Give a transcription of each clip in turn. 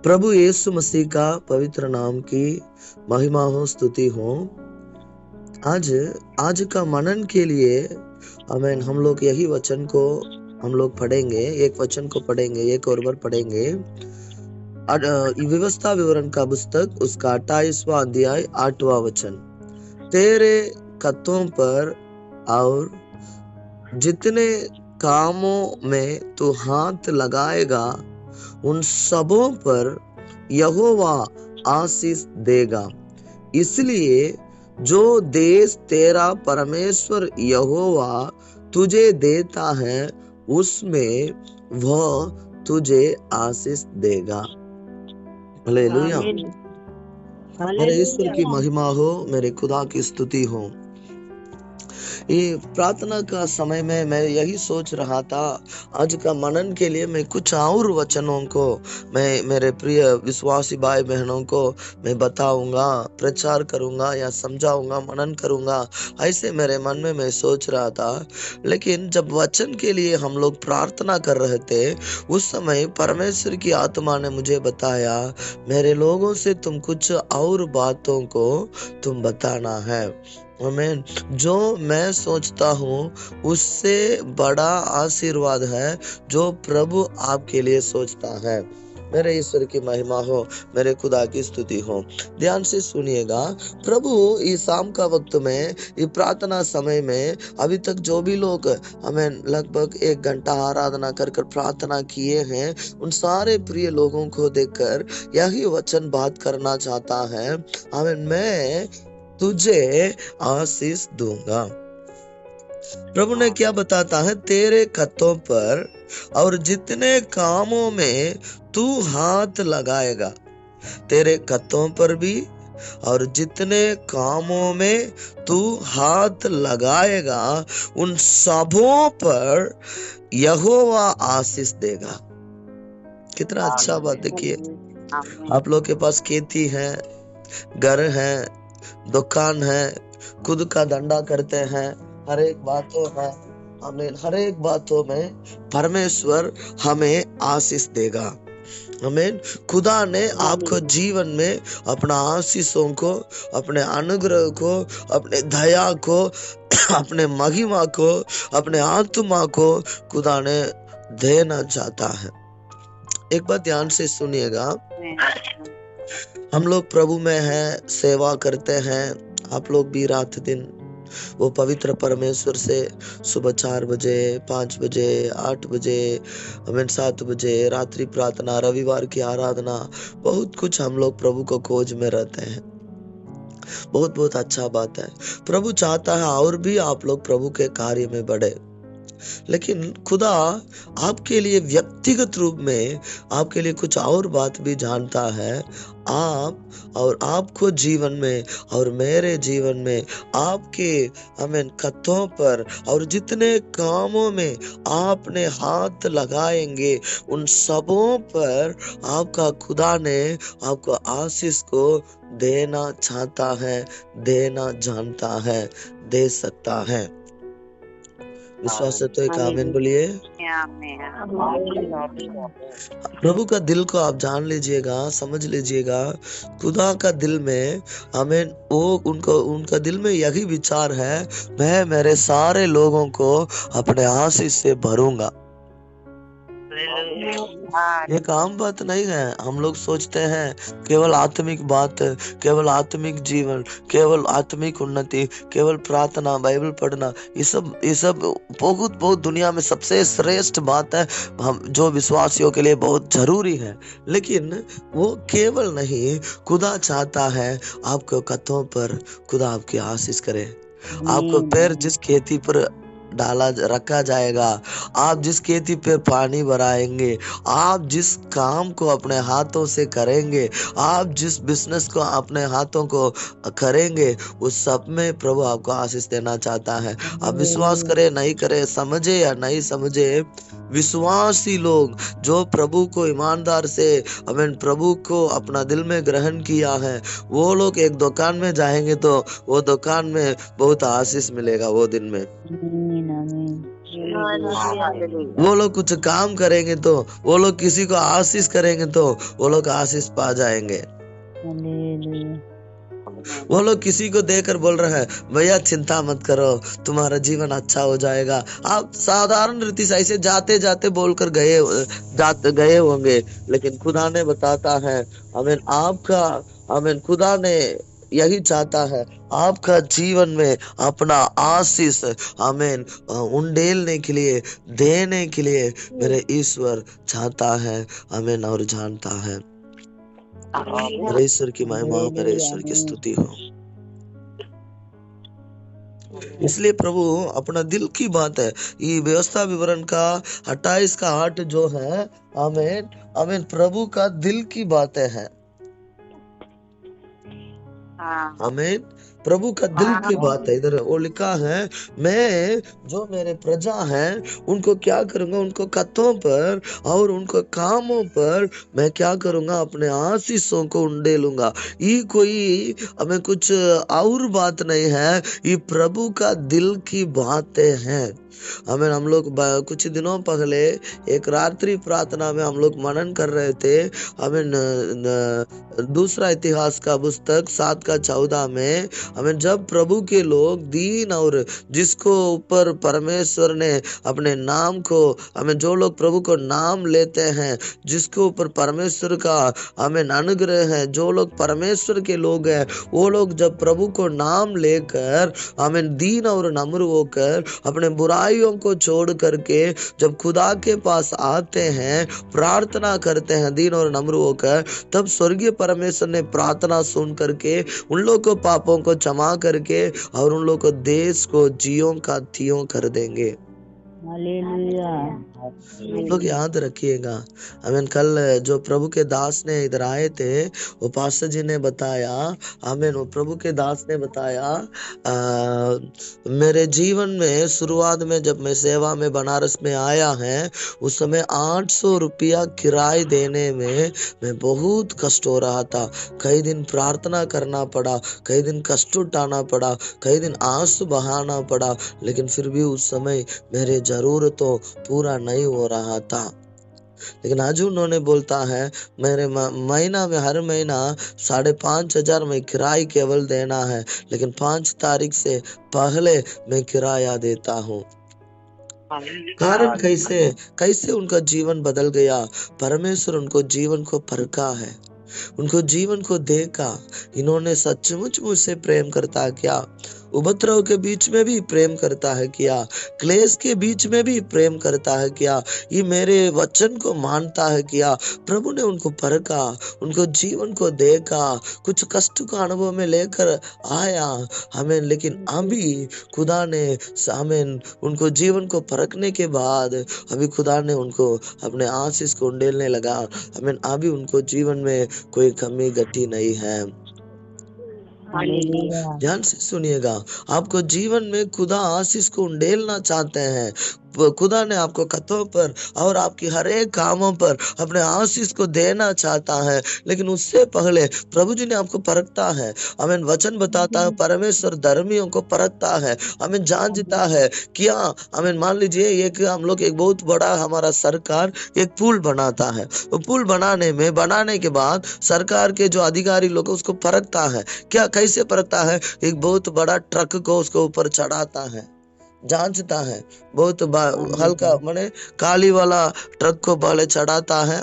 प्रभु यीशु मसीह का पवित्र नाम की महिमा हो, स्तुति हो। आज का मनन के लिए आमीन, हम लोग यही वचन को हम लोग पढ़ेंगे। एक वचन को पढ़ेंगे, एक और बार पढ़ेंगे। व्यवस्था विवरण का पुस्तक उसका 28वां अध्याय 8वां वचन। तेरे कत्तों पर और जितने कामों में तू हाथ लगाएगा उन सबों पर यहोवा आशीष देगा। इसलिए जो देश तेरा परमेश्वर यहोवा तुझे देता है उसमें वह तुझे आशीष देगा। हालेलुया। मेरे ईश्वर की महिमा हो, मेरे खुदा की स्तुति हो। ये प्रार्थना का समय में मैं यही सोच रहा था, आज का मनन के लिए मैं कुछ और वचनों को मैं मेरे प्रिय विश्वासी भाई बहनों को मैं बताऊंगा, प्रचार करूंगा या समझाऊंगा, मनन करूंगा, ऐसे मेरे मन में मैं सोच रहा था। लेकिन जब वचन के लिए हम लोग प्रार्थना कर रहे थे, उस समय परमेश्वर की आत्मा ने मुझे बताया, मेरे लोगों से तुम कुछ और बातों को तुम बताना है। आमीन। जो मैं सोचता हूँ उससे बड़ा आशीर्वाद है जो प्रभु आपके लिए सोचता है। मेरे ईश्वर की महिमा हो, मेरे खुदा की स्तुति हो। ध्यान से सुनिएगा। प्रभु इस शाम का वक्त में, ये प्रार्थना समय में, अभी तक जो भी लोग हमें लगभग 1 घंटा आराधना कर प्रार्थना किए हैं, उन सारे प्रिय लोगों को देखकर यही वचन बात करना चाहता है। आमीन। मैं तुझे आशीष दूंगा। प्रभु ने क्या बताता है? तेरे कत्तों पर और जितने कामों में तू हाथ लगाएगा, तेरे कत्तों पर भी और जितने कामों में तू हाथ लगाएगा उन सबों पर यहोवा आशीष देगा। कितना अच्छा बात। देखिए, आप लोग के पास खेती है, घर है, दुकान है, खुद का धंधा करते हैं, हर एक बातों है, हमें हर एक बातों में परमेश्वर हमें आशीष देगा। आमीन। खुदा ने आपको जीवन में अपना आशीषों को, अपने अनुग्रह को, अपने दया को, अपने महिमा को, अपने आत्मा को खुदा ने देना चाहता है। एक बात ध्यान से सुनिएगा। हम लोग प्रभु में हैं, सेवा करते हैं। आप लोग भी रात दिन वो पवित्र परमेश्वर से सुबह 4 बजे, 5 बजे, 8 बजे, 7 बजे रात्रि प्रार्थना, रविवार की आराधना, बहुत कुछ हम लोग प्रभु को खोज में रहते हैं। बहुत बहुत अच्छा बात है। प्रभु चाहता है और भी आप लोग प्रभु के कार्य में बढ़े। लेकिन खुदा आपके लिए व्यक्तिगत रूप में आपके लिए कुछ और बात भी जानता है। आप और आपको जीवन में और मेरे जीवन में आपके आमीन कत्तों पर और जितने कामों में आपने हाथ लगाएंगे उन सबों पर आपका खुदा ने आपको आशीष को देना चाहता है, देना जानता है, दे सकता है। विश्वास है तो एक आमीन बोलिए। प्रभु का दिल को आप जान लीजिएगा, समझ लीजिएगा। खुदा का दिल में आमीन, वो उनका दिल में यही विचार है, मैं मेरे सारे लोगों को अपने आशीष से भरूंगा। एक आम बात नहीं है। हम लोग सोचते हैं केवल आत्मिक बात, केवल आत्मिक जीवन, केवल आत्मिक उन्नति, केवल प्रार्थना, बाइबल पढ़ना, ये सब बहुत बहुत दुनिया में सबसे श्रेष्ठ बात है, हम जो विश्वासियों के लिए बहुत जरूरी है। लेकिन वो केवल नहीं, खुदा चाहता है आपको कत्तों पर खुदा आपकी आशीष करे। आपको पैर जिस खेती पर रखा जाएगा, आप जिस खेती पे पानी भराएंगे, आप जिस काम को अपने हाथों से करेंगे, आप जिस बिजनेस को अपने हाथों को करेंगे, उस सब में प्रभु आपको आशीष देना चाहता है। आप विश्वास करें नहीं करें, समझे या नहीं समझे, विश्वासी लोग जो प्रभु को ईमानदार से आमीन प्रभु को अपना दिल में ग्रहण किया है, वो लोग एक दुकान में जाएंगे तो वो दुकान में बहुत आशीष मिलेगा वो दिन में। हालेलुया वो लोग कुछ काम करेंगे तो, वो लोग किसी को आशीष करेंगे तो वो लोग आशीष पा जाएंगे। हालेलुया वो लोग किसी को देकर बोल रहे हैं, भैया चिंता मत करो, तुम्हारा जीवन अच्छा हो जाएगा। आप साधारण रीति से ऐसे जाते जाते बोलकर गए होंगे, लेकिन खुदा ने बताता है, आमीन, आपका, आमीन, खुदा ने यही चाहता है, आपका जीवन में अपना आशीष, आमीन, उंडेलने के लिए, देने के लिए मेरे ईश्वर चाहता है, आमीन, और जानता है। मेरे ईश्वर की महिमा, मेरे ईश्वर की स्तुति हो। इसलिए प्रभु अपना दिल की बात है, ये व्यवस्था विवरण का 28 का 8 जो है, आमीन, आमीन, प्रभु का दिल की बातें हैं। आमीन, प्रभु का दिल की बात है। इधर वो लिखा है, मैं जो मेरे प्रजा हैं उनको क्या करूंगा, उनको कत्तों पर और उनको कामों पर मैं क्या करूंगा, अपने आशीषों को उंडेलूंगा। ये कोई हमें कुछ और बात नहीं है, ये प्रभु का दिल की बातें हैं। हमें, हम लोग कुछ दिनों पहले एक रात्रि प्रार्थना में हम लोग मनन कर रहे थे। हमें दूसरा इतिहास का पुस्तक 7 का 14 में, हमें जब प्रभु के लोग दीन और जिसको ऊपर परमेश्वर ने अपने नाम को, हमें जो लोग प्रभु को नाम लेते हैं, जिसको ऊपर परमेश्वर का हमें अनुग्रह है, जो लोग परमेश्वर के लोग हैं, वो लोग जब प्रभु को नाम लेकर हमें दीन और नम्र होकर अपने बुराइयों को छोड़ करके जब खुदा के पास आते हैं, प्रार्थना करते हैं दीन और नम्र होकर, तब स्वर्गीय परमेश्वर ने प्रार्थना सुन करके उन लोग को पापों को क्षमा करके और उन लोग को देश को जियों का त्यों कर देंगे। आप लोग याद रखिएगा, आमीन, कल जो प्रभु के दास ने इधर आए थे, वो पास्टर जी ने बताया, आमीन, वो प्रभु के दास ने बताया, मेरे जीवन में शुरुआत में जब मैं सेवा में बनारस में आया है, उस समय 800 रुपया किराए देने में मैं बहुत कष्ट हो रहा था। कई दिन प्रार्थना करना पड़ा, कई दिन कष्ट उठाना पड़ा, कई दिन आंसू बहाना पड़ा, लेकिन फिर भी उस समय मेरे जरूरतों पूरा नहीं हो रहा था। लेकिन आज उन्होंने बोलता है, मेरे महीना में हर महीना 5,500 में किराया केवल देना है, लेकिन 5 तारीख से पहले मैं किराया देता हूँ। कारण कैसे उनका जीवन बदल गया। परमेश्वर उनको जीवन को परखा है, उनको जीवन को देखा, इन्होंने सचमुच मुझसे प्रेम करता क्या, उपद्रव के बीच में भी प्रेम करता है क्या, क्लेश के बीच में भी प्रेम करता है क्या, ये मेरे वचन को मानता है क्या। प्रभु ने उनको परखा, उनको जीवन को देखा, कुछ कष्ट का अनुभव में लेकर आया हमें, लेकिन अभी खुदा ने हमें उनको जीवन को परखने के बाद अभी खुदा ने उनको अपने आशीष को उंडेलने लगा। हमें अभी उनको जीवन में कोई कमी घटी नहीं है। ध्यान से सुनिएगा, आपको जीवन में खुदा आशीष को उंडेलना चाहते हैं। खुदा ने आपको कथों पर और आपकी हर एक कामों पर अपने आशीष को देना चाहता है, लेकिन उससे पहले प्रभु जी ने आपको परखता है। हमें वचन बताता है, परमेश्वर धर्मियों को परखता है, हमें जानता है क्या। हमें मान लीजिए एक हम लोग एक बहुत बड़ा हमारा सरकार एक पुल बनाता है, वो पुल बनाने के बाद सरकार के जो अधिकारी लोग उसको परखता है। क्या कैसे परखता है, एक बहुत बड़ा ट्रक को उसको ऊपर चढ़ाता है, जांचता है, बहुत हल्का माने काली वाला ट्रक को पहले चढ़ाता है,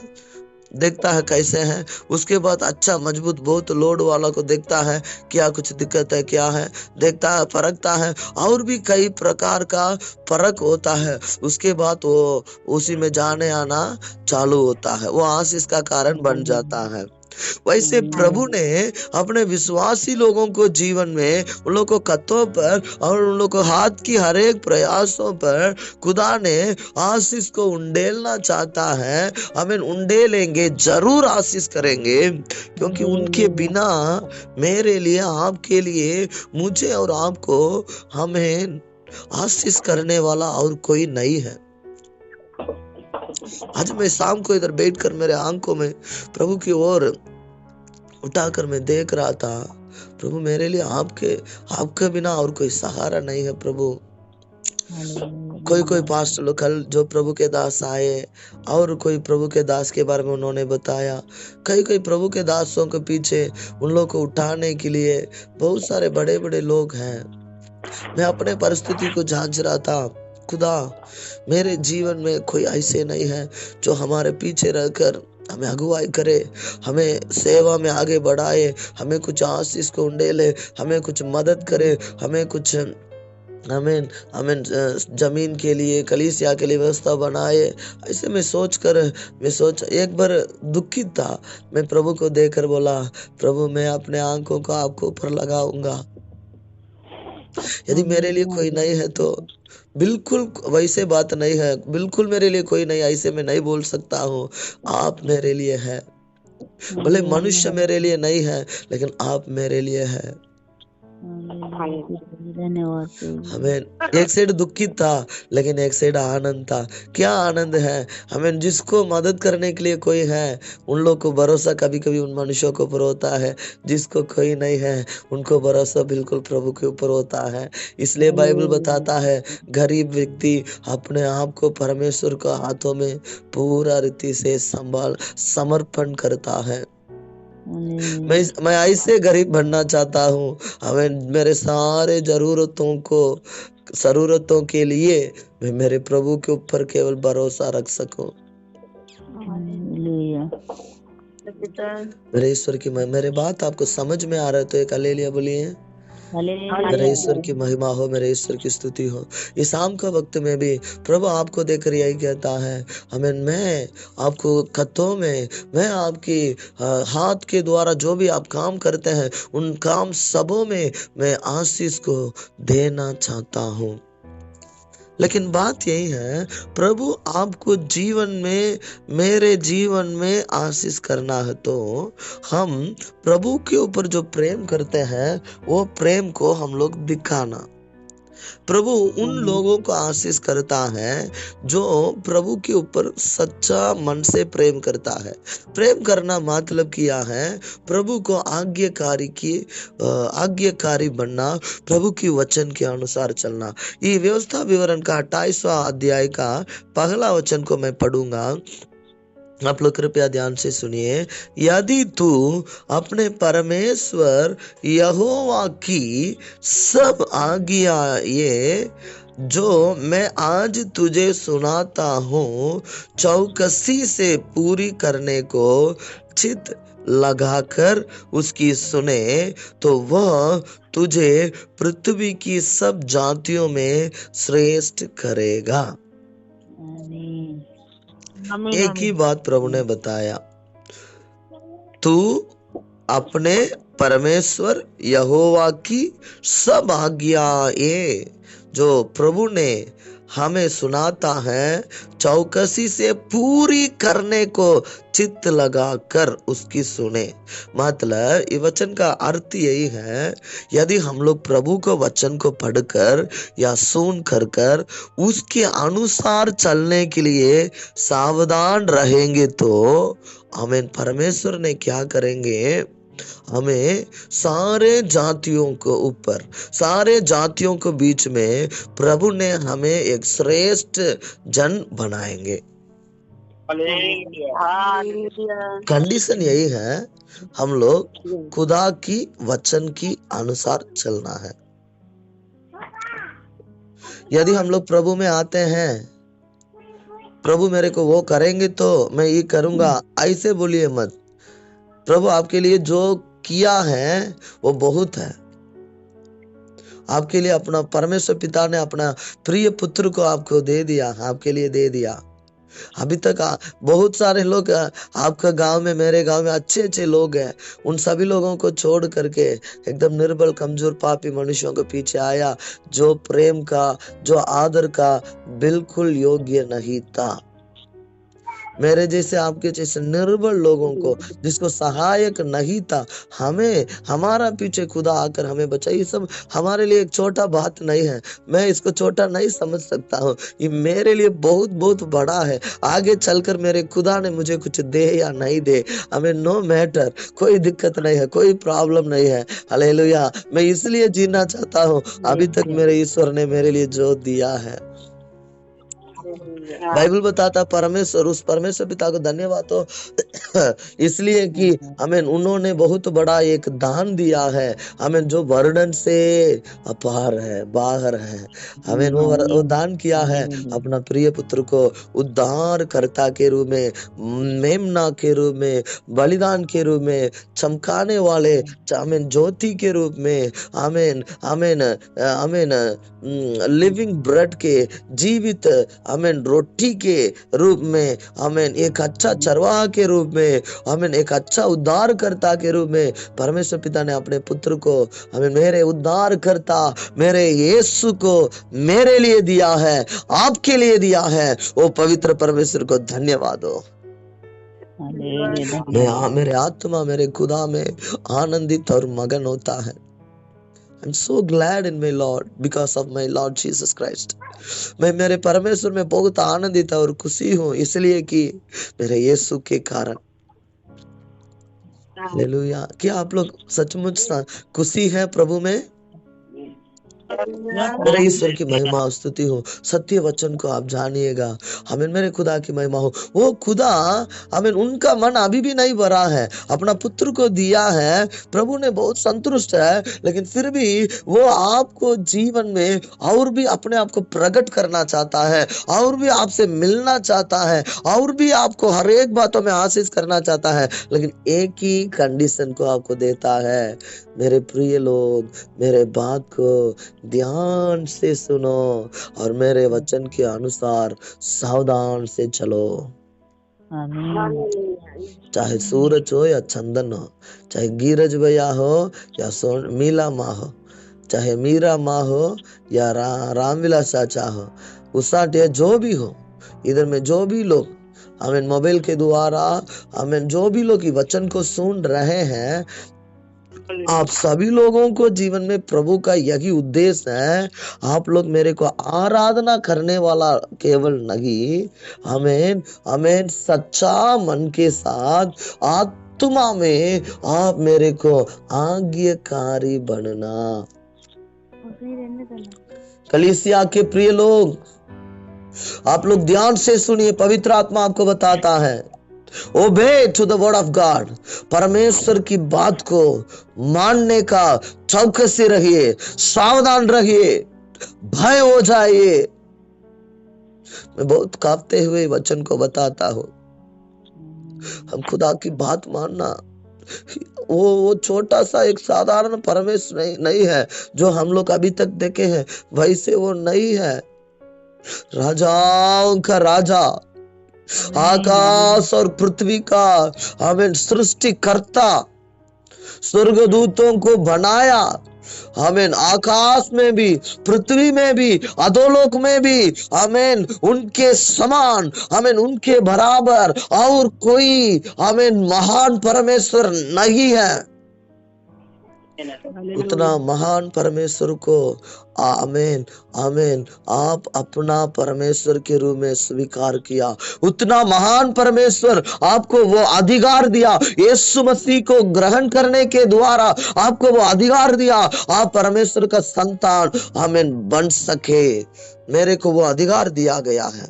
देखता है कैसे है, उसके बाद अच्छा मजबूत बहुत लोड वाला को देखता है क्या कुछ दिक्कत है क्या है, देखता है, परखता है, और भी कई प्रकार का परख होता है। उसके बाद वो उसी में जाने आना चालू होता है, वो आशीष का कारण बन जाता है। वैसे प्रभु ने अपने विश्वासी लोगों को जीवन में उन लोगों को कथों पर और उन लोगों को हाथ की हर एक प्रयासों पर खुदा ने आशीष को उंडेलना चाहता है। हमें उंडेलेंगे, जरूर आशीष करेंगे, क्योंकि उनके बिना मेरे लिए, आपके लिए, मुझे और आपको हमें आशीष करने वाला और कोई नहीं है। आज मैं शाम को इधर बैठकर मेरे आंखों में प्रभु की ओर उठाकर मैं देख रहा था, प्रभु मेरे लिए आपके बिना और कोई सहारा नहीं है। प्रभु कोई कोई पास्टर लोग कल जो प्रभु के दास आए और कोई प्रभु के दास के बारे में उन्होंने बताया, कई कई प्रभु के दासों के पीछे उन लोग को उठाने के लिए बहुत सारे बड़े बड़े लोग हैं। मैं अपने परिस्थिति को जांच रहा था, खुदा मेरे जीवन में कोई ऐसे नहीं है जो हमारे पीछे रहकर हमें अगुवाई करे, हमें सेवा में आगे बढ़ाए, हमें कुछ आशीष को उंडेले, हमें कुछ मदद करे, हमें कुछ हमें हमें जमीन के लिए कलीसिया के लिए व्यवस्था बनाए। ऐसे में सोच एक बार दुखित था। मैं प्रभु को देखकर बोला, प्रभु मैं अपने आंखों को आपको ऊपर लगाऊंगा, यदि मेरे लिए कोई नहीं है तो बिल्कुल वैसे बात नहीं है, बिल्कुल मेरे लिए कोई नहीं, ऐसे मैं नहीं बोल सकता हूँ। आप मेरे लिए है, भले मनुष्य मेरे लिए नहीं है लेकिन आप मेरे लिए है। हमें एक साइड दुखित था लेकिन एक साइड आनंद था। क्या आनंद है, हमें जिसको मदद करने के लिए कोई है उन लोग को भरोसा कभी कभी उन मनुष्यों के ऊपर होता है, जिसको कोई नहीं है उनको भरोसा बिल्कुल प्रभु के ऊपर होता है। इसलिए बाइबल बताता है गरीब व्यक्ति अपने आप को परमेश्वर के हाथों में पूरा रीति से समर्पण करता है। मैं ऐसे गरीब बनना चाहता हूँ, हमें मेरे सारे जरूरतों के लिए मैं मेरे प्रभु के ऊपर केवल भरोसा रख सकूं। मेरे ईश्वर की मेरे बात आपको समझ में आ रहा है तो एक हालेलुया बोलिए। मेरे ईश्वर की महिमा हो, मेरे ईश्वर की स्तुति हो। इस शाम का वक्त में भी प्रभु आपको देखकर यही कहता है, हमें मैं आपको खतों में, मैं आपकी हाथ के द्वारा जो भी आप काम करते हैं उन काम सबों में मैं आशीष को देना चाहता हूँ। लेकिन बात यही है, प्रभु आपको जीवन में, मेरे जीवन में आशीष करना है तो हम प्रभु के ऊपर जो प्रेम करते हैं वो प्रेम को हम लोग दिखाना। प्रभु उन लोगों को आशीष करता है जो प्रभु के ऊपर सच्चा मन से प्रेम करता है। प्रेम करना मतलब किया है प्रभु को आज्ञाकारी बनना, प्रभु की वचन के अनुसार चलना। ये व्यवस्था विवरण का 28वां अध्याय का पहला वचन को मैं पढ़ूंगा, आप लोग कृपया ध्यान से सुनिए। यदि तू अपने परमेश्वर यहोवा की सब आज्ञाएं जो मैं आज तुझे सुनाता हूँ चौकसी से पूरी करने को चित लगाकर उसकी सुने तो वह तुझे पृथ्वी की सब जातियों में श्रेष्ठ करेगा। एक ही बात प्रभु ने बताया, तू अपने परमेश्वर यहोवा की सब आज्ञाएं जो प्रभु ने हमें सुनाता है चौकसी से पूरी करने को चित्त लगाकर उसकी सुने। मतलब ये वचन का अर्थ यही है, यदि हम लोग प्रभु को वचन को पढ़कर या सुन कर उसके अनुसार चलने के लिए सावधान रहेंगे तो हमें परमेश्वर ने क्या करेंगे, हमें सारे जातियों को ऊपर, सारे जातियों के बीच में प्रभु ने हमें एक श्रेष्ठ जन बनाएंगे। कंडीशन यही है, हम लोग खुदा की वचन की अनुसार चलना है। यदि हम लोग प्रभु में आते हैं, प्रभु मेरे को वो करेंगे तो मैं ये करूंगा, ऐसे बोलिए मत। प्रभु आपके लिए जो किया है वो बहुत है। आपके लिए अपना परमेश्वर पिता ने अपना प्रिय पुत्र को आपको दे दिया, आपके लिए दे दिया। अभी तक बहुत सारे लोग आपका गांव में, मेरे गांव में अच्छे लोग हैं, उन सभी लोगों को छोड़ करके एकदम निर्बल कमजोर पापी मनुष्यों के पीछे आया जो प्रेम का, जो आदर का बिल्कुल योग्य नहीं था। मेरे जैसे आपके जैसे निर्बल लोगों को, जिसको सहायक नहीं था, हमें हमारा पीछे खुदा आकर हमें बचा। ये सब हमारे लिए एक छोटा बात नहीं है, मैं इसको छोटा नहीं समझ सकता हूँ, ये मेरे लिए बहुत बहुत बड़ा है। आगे चलकर मेरे खुदा ने मुझे कुछ दे या नहीं दे, हमें नो मैटर, कोई दिक्कत नहीं है, कोई प्रॉब्लम नहीं है। हालेलुया। मैं इसलिए जीना चाहता हूँ अभी तक मेरे ईश्वर ने मेरे लिए जो दिया है। बाइबल बताता परमेश्वर, उस परमेश्वर पिता को धन्यवाद हो इसलिए कि हमें उन्होंने बहुत बड़ा एक दान दिया है, हमें जो वर्णन से अपार है, बाहर है। हमें वो दान किया है अपना प्रिय पुत्र को उद्धारकर्ता के रूप में, मेमना के रूप में, बलिदान के रूप में, चमकाने वाले हमें ज्योति के रूप में, आमीन आमीन आमीन, लिविंग ब्रेड के, जीवित आमीन रोटी के रूप में, आमीन एक अच्छा चरवाहा के रूप में, आमीन एक अच्छा उद्धारकर्ता के रूप में परमेश्वर पिता ने अपने पुत्र को, हमें मेरे उद्धारकर्ता मेरे यीशु को मेरे लिए दिया है, आपके लिए दिया है। वो पवित्र परमेश्वर को धन्यवाद हो। मेरे आत्मा मेरे खुदा में आनंदित और मगन होता है। I'm so glad in my Lord because of my Lord Jesus Christ. मैं मेरे परमेश्वर में बहुत आनंदित और खुशी हूँ, इसलिए कि मेरे यीशु के कारण। हालेलुया। क्या आप लोग सचमुच खुशी है प्रभु में? मेरे ईश्वर की महिमा स्तुति हो, सत्य वचन को आप जानिएगा। हमें मेरे खुदा की महिमा हो। वो खुदा, हमें उनका मन अभी भी नहीं भरा है, अपना पुत्र को दिया है, प्रभु ने बहुत संतुष्ट है, लेकिन फिर भी वो आपको जीवन में और भी अपने आप को प्रकट करना चाहता है, और भी आपसे मिलना चाहता है, और भी आपको हर एक बातों में आशीष करना चाहता है, लेकिन एक ही कंडीशन को आपको देता है। मेरे प्रिय लोग, मेरे बात को ध्यान से सुनो और मेरे वचन के अनुसार सावधान से चलो। चाहे सूरज हो या चंदन हो, चाहे गिरज भैया हो या मीला माँ हो, चाहे मीरा माँ हो या रामविलास चाचा हो, उषा जो भी हो, इधर में जो भी लोग हमें मोबाइल के द्वारा, हमें जो भी लोग वचन को सुन रहे हैं, आप सभी लोगों को जीवन में प्रभु का यही उद्देश्य है। आप लोग मेरे को आराधना करने वाला केवल नहीं, हमें हमें सच्चा मन के साथ आत्मा में आप मेरे को आज्ञाकारी बनना। कलीसिया के प्रिय लोग, आप लोग ध्यान से सुनिए, पवित्र आत्मा आपको बताता है, obey to the word of God. परमेश्वर की बात को मानने का चौकसी रहिए, सावधान रहिए, भय हो जाइए। मैं बहुत कांपते हुए वचन को बताता हूँ, हम खुदा की बात मानना, वो छोटा सा एक साधारण परमेश्वर नहीं है जो हम लोग अभी तक देखे हैं, वैसे वो नहीं है। राजाओं का राजा, आकाश और पृथ्वी का हमें सृष्टिकर्ता, स्वर्गदूतों को बनाया, हमें आकाश में भी, पृथ्वी में भी, अधोलोक में भी, हमें उनके समान, हमें उनके बराबर और कोई हमें महान परमेश्वर नहीं है। उतना महान परमेश्वर को आमीन आमीन आप अपना परमेश्वर के रूप में स्वीकार किया। उतना महान परमेश्वर आपको वो अधिकार दिया, यीशु मसीह को ग्रहण करने के द्वारा आपको वो अधिकार दिया, आप परमेश्वर का संतान आमीन बन सके। मेरे को वो अधिकार दिया गया है,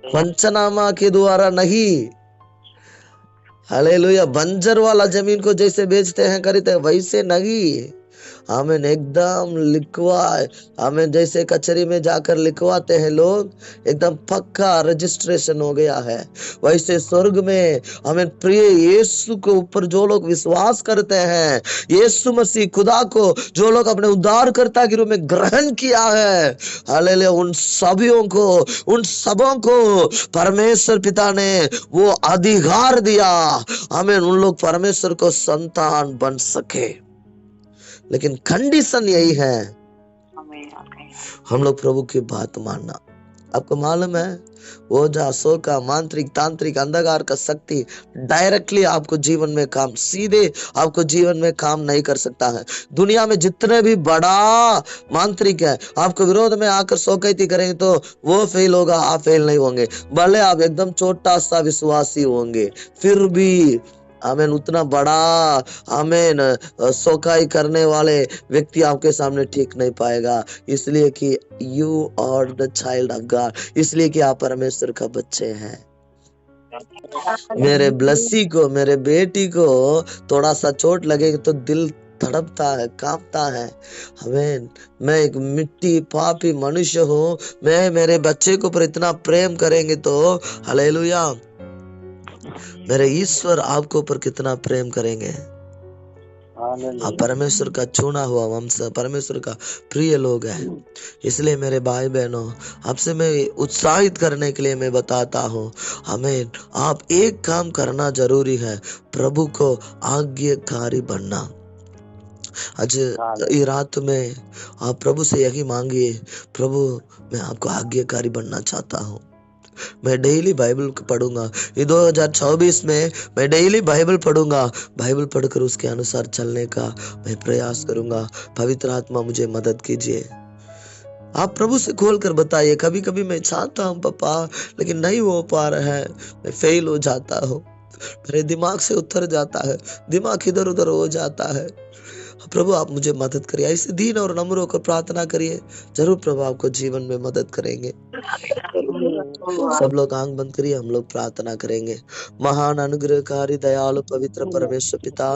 पंचनामा के द्वारा नहीं। हालेलुया। बंजर वाला जमीन को जैसे बेचते हैं खरीदते हैं, वैसे नहीं, हमें एकदम लिखवा, हमें जैसे कचहरी में जाकर लिखवाते हैं लोग, एकदम पक्का रजिस्ट्रेशन हो गया है, वैसे स्वर्ग में हमें प्रिय यीशु के ऊपर जो लोग विश्वास करते हैं, यीशु मसीह खुदा को जो लोग अपने उद्धारकर्ता के रूप में ग्रहण किया है, हालेलुया, उन सभियों को, उन सबों को परमेश्वर पिता ने वो अधिकार दिया, हमें उन लोग परमेश्वर को संतान बन सके। लेकिन कंडीशन यही है, हम लोग प्रभु की बात मानना, आपको मालूम है, वो जासों का मांत्रिक तांत्रिक अंधकार का शक्ति डायरेक्टली आपको जीवन में काम, सीधे आपको जीवन में काम नहीं कर सकता है। दुनिया में जितने भी बड़ा मांत्रिक है, आपको विरोध में आकर शोकैती करेंगे तो वो फेल होगा, आप फेल नहीं होंगे। भले आप एकदम छोटा सा विश्वासी होंगे, फिर भी आमेन उतना बड़ा आमेन सोकाई करने वाले व्यक्ति आपके सामने ठीक नहीं पाएगा, इसलिए कि you are the child of God, इसलिए कि आप परमेश्वर का बच्चे हैं। मेरे ब्लसी को, मेरे बेटी को थोड़ा सा चोट लगेगी तो दिल तड़पता है, कांपता है। आमीन। मैं एक मिट्टी पापी मनुष्य हूँ, मैं मेरे बच्चे को पर इतना प्रेम करेंगे तो हालेलुया, मेरे ईश्वर आपको ऊपर कितना प्रेम करेंगे। आप परमेश्वर का चुना हुआ वंश, परमेश्वर का प्रिय लोग हैं। इसलिए मेरे भाई बहनों, आपसे मैं उत्साहित करने के लिए मैं बताता हूँ, हमें आप एक काम करना जरूरी है, प्रभु को आज्ञाकारी बनना। आज ये रात में आप प्रभु से यही मांगिए, प्रभु मैं आपको आज्ञाकारी बनना चाहता हूँ। मैं डेली बाइबल पढ़ूंगा, ये 2024 में मैं डेली बाइबल पढ़ूंगा, बाइबल पढ़कर उसके अनुसार चलने का मैं प्रयास करूंगा। पवित्र आत्मा मुझे मदद कीजिए। आप प्रभु से खोल कर बताइए, कभी कभी मैं चाहता हूँ पापा, लेकिन नहीं हो पा रहा है, मैं फेल हो जाता हूँ, मेरे दिमाग से उतर जाता है, दिमाग इधर उधर हो जाता है। प्रभु आप मुझे मदद करिए। ऐसे दीन और नम्र होकर प्रार्थना करिए, जरूर प्रभु आपको जीवन में मदद करेंगे। सब लोग आंख बंद करिए, हम लोग प्रार्थना करेंगे। महान अनुग्रहकारी दयालु पवित्र परमेश्वर पिता,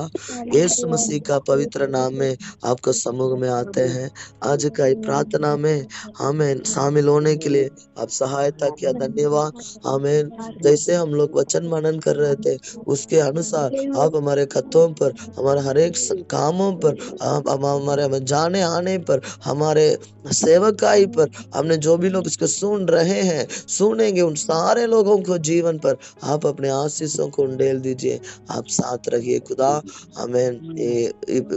यीशु मसीह का पवित्र नाम में आपको समूह में आते हैं। आज का प्रार्थना में हमें शामिल होने के लिए आप सहायता किया, धन्यवाद। हमें जैसे हम लोग वचन मनन कर रहे थे, उसके अनुसार आप हमारे खतों पर, हमारे हर एक कामों पर, आप हमारे जाने आने पर, हमारे सेवकाई पर, हमने जो भी लोग इसको सुन रहे हैं, सुनेंगे, उन सारे लोगों को जीवन पर आप अपने आशीषों को उंडेल दीजिए। आप साथ रहिए खुदा। हमें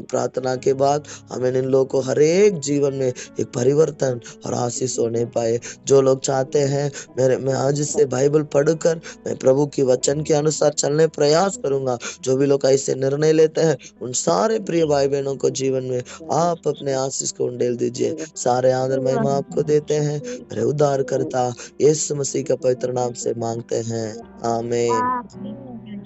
प्रार्थना के बाद हमें इन लोगों को हर एक जीवन में एक परिवर्तन और आशीष होने पाए। जो लोग चाहते हैं मैं आज से बाइबल पढ़कर मैं प्रभु की वचन के अनुसार चलने प्रयास करूंगा, जो भी लोग ऐसे निर्णय लेते हैं, उन सारे प्रिय भाई बहनों को जीवन में आप अपने आशीष को उंडेल दीजिए। सारे आदर महिमा आपको देते हैं, मेरे उद्धारकर्ता यीशु मसीह के पवित्र नाम से मांगते हैं, आमीन।